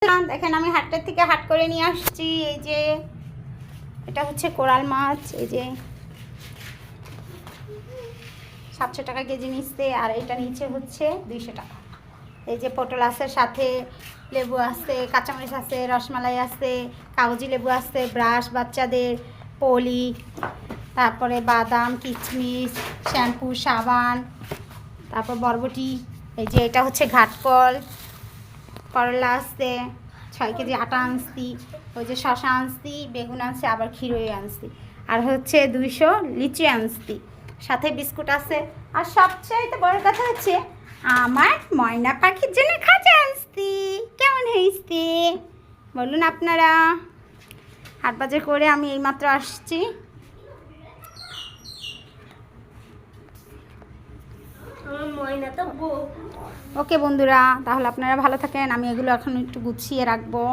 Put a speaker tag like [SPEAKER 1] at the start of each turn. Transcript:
[SPEAKER 1] দেখেন আমি হাটটার থেকে হাট করে নিয়ে আসছি। এই যে এটা হচ্ছে কোরাল মাছ, এই যে 700 টাকা কেজি নিচ্ছে, আর এটা নিচে হচ্ছে 200 টাকা। এই যে পটল আছে, সাথে লেবু আছে, কাঁচামরিচ আছে, রসমালাই আছে, কাগজি লেবু আছে, ব্রাশ বাচ্চাদের, পলি, তারপরে বাদাম, কিশমিশ, শ্যাম্পু, সাবান, তারপর বরবটি। এই যে এটা হচ্ছে ঘাটকল, করলা আসছে 6 কেজি আটা আনছি, ওই যে শশা আনছি, বেগুন আনছি, আবার ক্ষীরই আনছি, আর হচ্ছে 200 লিচি আনছি, সাথে বিস্কুট আছে। আর সবচাইতে বড় কথা হচ্ছে আমার ময়না পাখির জন্য খাঁচা আনছি। কেমন হয়েছে বলুন আপনারা? হাট বাজার করে আমি এইমাত্র আসছি। ওকে বন্ধুরা, তাহলে আপনারা ভালো থাকেন। আমি এগুলো এখন একটু গুছিয়ে রাখবো।